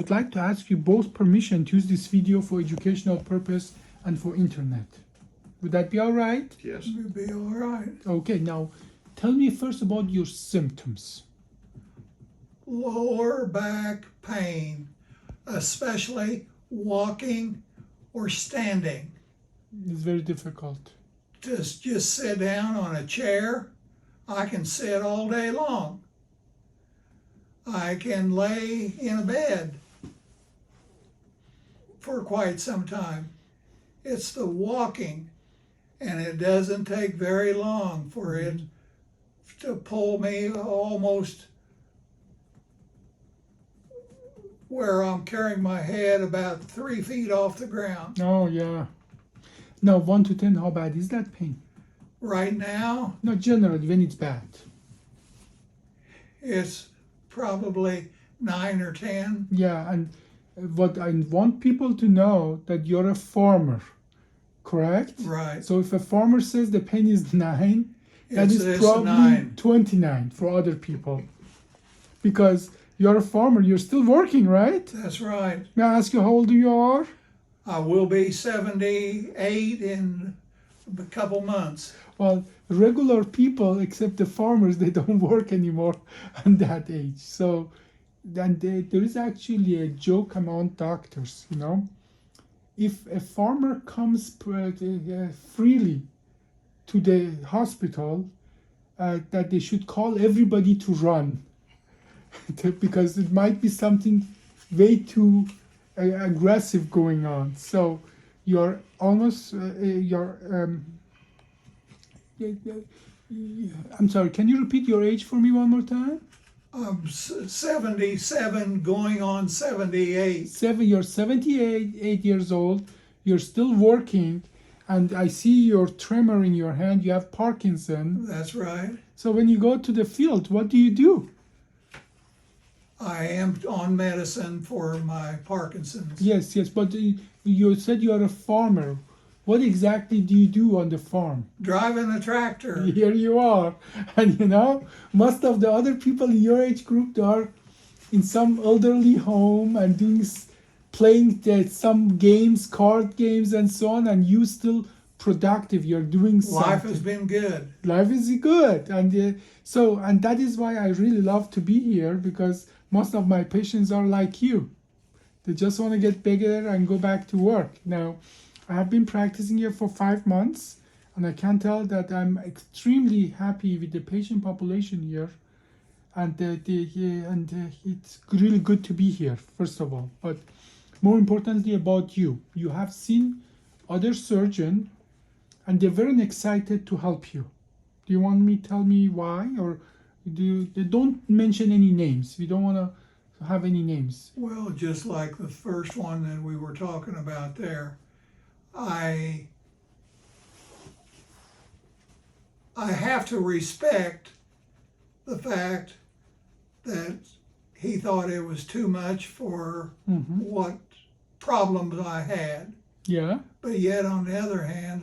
I'd like to ask you both permission to use this video for educational purpose and for internet. Would that be all right? Yes. It would be all right. Okay, now tell me first about your symptoms. Lower back pain, especially walking or standing. It's very difficult. Just sit down on a chair. I can sit all day long. I can lay in a bed for quite some time. It's the walking, and it doesn't take very long for it to pull me almost where I'm carrying my head about 3 feet off the ground. Oh, yeah. Now, 1 to 10, how bad is that pain? Right now, No, generally, when it's bad. it's probably 9 or 10. Yeah, and what I want people to know that you're a farmer, correct? Right. So if a farmer says the pain is 9, that is It's probably 9. 29 for other people. Because you're a farmer, you're still working, right? That's right. May I ask you how old you are? I will be 78 in a couple months. Well, regular people, except the farmers, they don't work anymore at that age. So then there is actually a joke among doctors, you know. If a farmer comes freely to the hospital, that they should call everybody to run because it might be something way too aggressive going on. So you're almost I'm sorry, can you repeat your age for me one more time? I'm 77 going on 78. You're 78 years old, you're still working, and I see your tremor in your hand, you have Parkinson. That's right. So when you go to the field, what do you do? I am on medicine for my Parkinson's. Yes, but you said you are a farmer. What exactly do you do on the farm? Driving a tractor. Here you are. And you know, most of the other people in your age group are in some elderly home and playing some games, card games and so on, and you still productive. You're doing something. Life has been good. Life is good. And and that is why I really love to be here, because most of my patients are like you. They just want to get bigger and go back to work. Now, I have been practicing here for 5 months, and I can tell that I'm extremely happy with the patient population here, and it's really good to be here, first of all. But more importantly about you, you have seen other surgeons, and they're very excited to help you. Do you want me to tell me why, or don't mention any names? We don't want to have any names. Well, just like the first one that we were talking about there, I have to respect the fact that he thought it was too much for what problems I had. Yeah. But yet, on the other hand,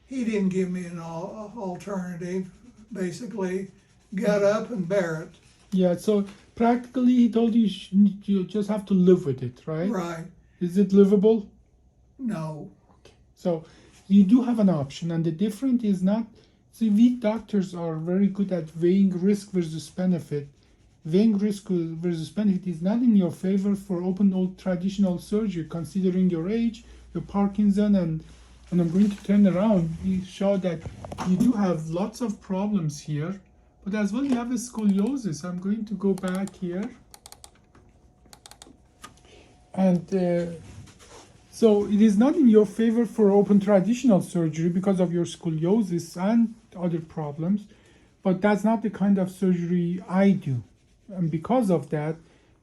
he didn't give me an alternative. Basically, get up and bear it. Yeah, so practically he told you you just have to live with it, right? Right. Is it livable? No. Okay. So you do have an option, and the difference is not, see, we doctors are very good at weighing risk versus benefit. Weighing risk versus benefit is not in your favor for open old traditional surgery, considering your age, your Parkinson, and I'm going to turn around. You show that you do have lots of problems here, but as well you have a scoliosis. I'm going to go back here. And so it is not in your favor for open traditional surgery because of your scoliosis and other problems, but that's not the kind of surgery I do. And because of that,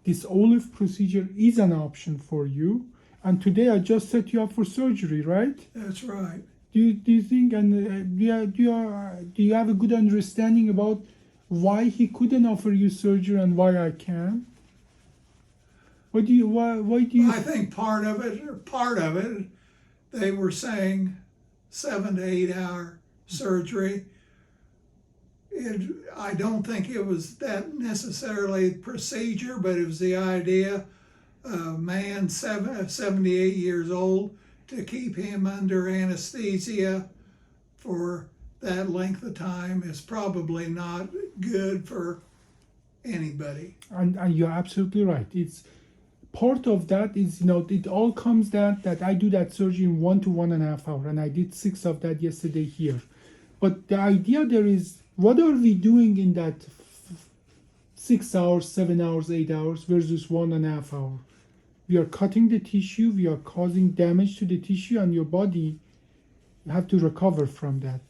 this OLLIF procedure is an option for you. And today I just set you up for surgery, right? That's right. Do you think, and do you have a good understanding about why he couldn't offer you surgery and why I can? Why do you? I think part of it, they were saying 7 to 8 hour surgery. I don't think it was that necessarily procedure, but it was the idea a man 78 years old to keep him under anesthesia for that length of time is probably not good for anybody. And you're absolutely right. It's part of that is, it all comes down that I do that surgery in 1 to 1.5 hours, and I did 6 of that yesterday here. But the idea there is, what are we doing in that 6 hours, 7 hours, 8 hours versus 1.5 hours? We are cutting the tissue, we are causing damage to the tissue, and your body have to recover from that.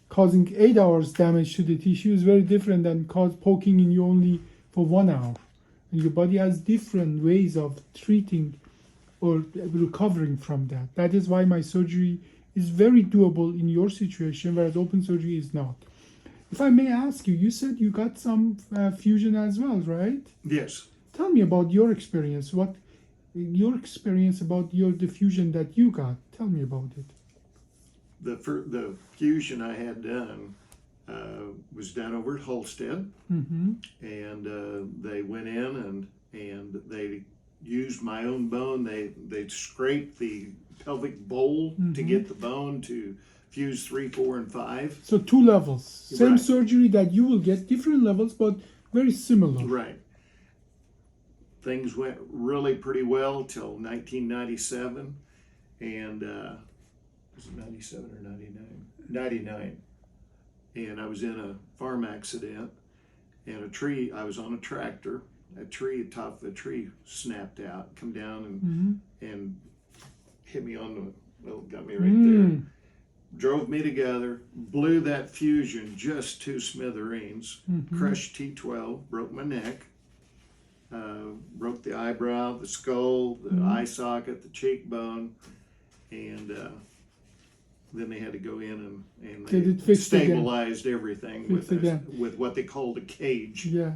Causing 8 hours damage to the tissue is very different than poking in you only for 1 hour. And your body has different ways of treating or recovering from that. That is why my surgery is very doable in your situation, whereas open surgery is not. If I may ask you, you said you got some fusion as well, right? Yes. Tell me about your experience. What your experience about the fusion that you got? Tell me about it. The fusion I had done was done over at Holstead, Mm-hmm. and they went in and they used my own bone. They scraped the pelvic bowl to get the bone to fuse 3, 4, and 5. So 2 levels. Same Right. surgery that you will get, different levels, but very similar. Right. Things went really pretty well till 1997, and was it 97 or 99? 99. And I was in a farm accident, and I was on a tractor, top of a tree snapped out, come down and hit me got me right there. Drove me together, blew that fusion just to smithereens, crushed T12, broke my neck, broke the eyebrow, the skull, the eye socket, the cheekbone, and then they had to go in and they stabilized everything with what they called a cage. Yeah.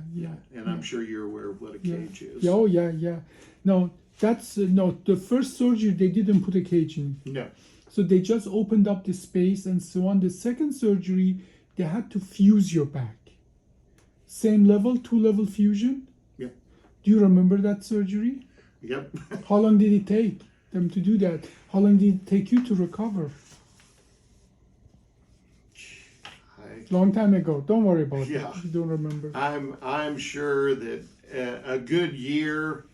And I'm sure you're aware of what a cage is. Yeah, oh, yeah. No, that's no. The first surgery they didn't put a cage in. No. So they just opened up the space and so on. The second surgery, they had to fuse your back. Same level, 2-level fusion. Yeah. Do you remember that surgery? Yep. How long did it take them to do that? How long did it take you to recover? Long time ago. Don't worry about it. Yeah. You don't remember. I'm sure that a good year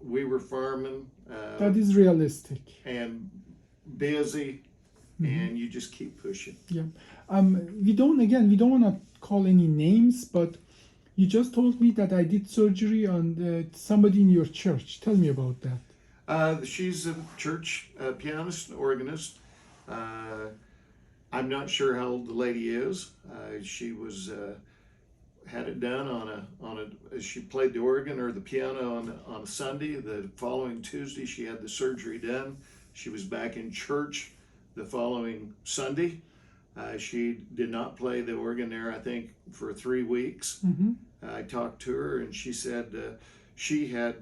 we were farming. That is realistic. And busy, and you just keep pushing. Yeah. We don't want to call any names, but you just told me that I did surgery on somebody in your church. Tell me about that. She's a church pianist and organist. I'm not sure how old the lady is. She was had it done on a she played the organ or the piano on a Sunday. The following Tuesday she had the surgery done. She was back in church the following Sunday. She did not play the organ there, I think, for 3 weeks. I talked to her, and she said she had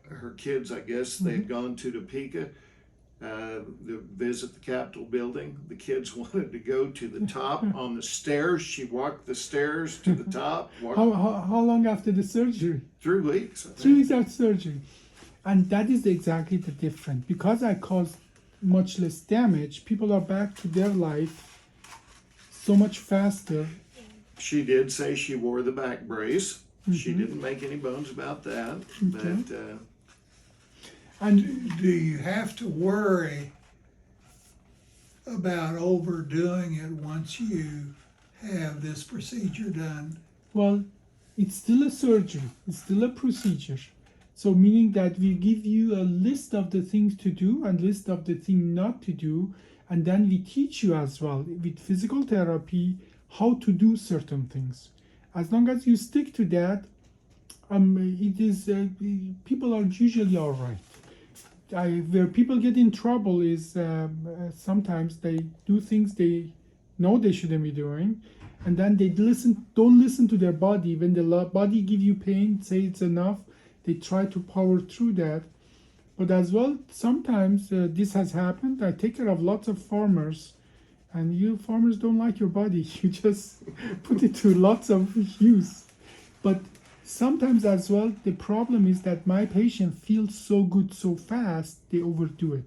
her kids, I guess, they had gone to Topeka to visit the Capitol building. The kids wanted to go to the top on the stairs. She walked the stairs to the top. How long after the surgery? 3 weeks. I think. 3 weeks after surgery. And that is exactly the difference. Because I caused much less damage, people are back to their life so much faster. She did say she wore the back brace. She didn't make any bones about that. But And Do you have to worry about overdoing it once you have this procedure done? well, it's still a surgery. It's still a procedure. So meaning that we give you a list of the things to do and list of the things not to do, and then we teach you as well with physical therapy how to do certain things. As long as you stick to that, it is people are usually all right. Where people get in trouble is sometimes they do things they know they shouldn't be doing, and then they don't listen to their body. When the body give you pain, say it's enough, they try to power through that. But as well, sometimes this has happened. I take care of lots of farmers, and you farmers don't like your body. You just put it to lots of use. But sometimes as well, the problem is that my patient feels so good so fast, they overdo it.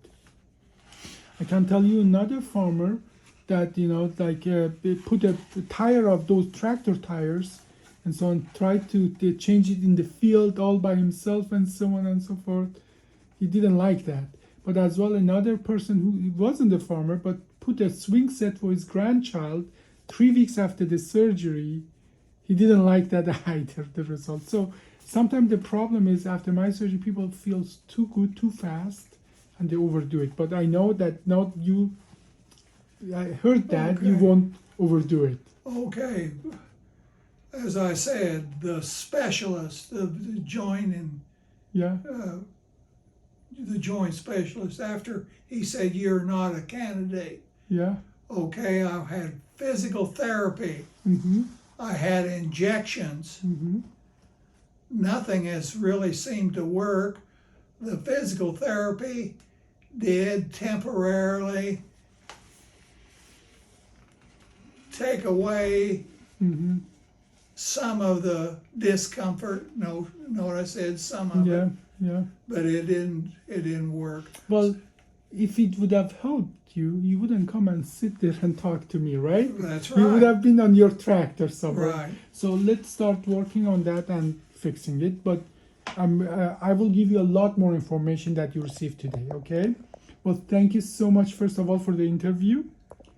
I can tell you another farmer that, they put a tire of those tractor tires and so on, tried to change it in the field all by himself and so on and so forth. He didn't like that. But as well, another person who wasn't a farmer but put a swing set for his grandchild 3 weeks after the surgery, he didn't like that either, the result. So sometimes the problem is after my surgery, people feel too good, too fast, and they overdo it. But I know that not you, I heard that you won't overdo it. Okay. As I said, the specialist, the joint and Yeah, the joint specialist, after he said you're not a candidate. yeah. Okay, I've had physical therapy. Mm-hmm. I had injections. Mm-hmm. Nothing has really seemed to work. The physical therapy did temporarily take away Mm-hmm. some of the discomfort. No, know what I said? Some of Yeah, it, yeah. but it didn't work. Well, if it would have helped you, you wouldn't come and sit there and talk to me, right? That's You would right. have been on your tractor somewhere. Right. So let's start working on that and fixing it. But I will give you a lot more information that you received today, okay? Well, thank you so much, first of all, for the interview.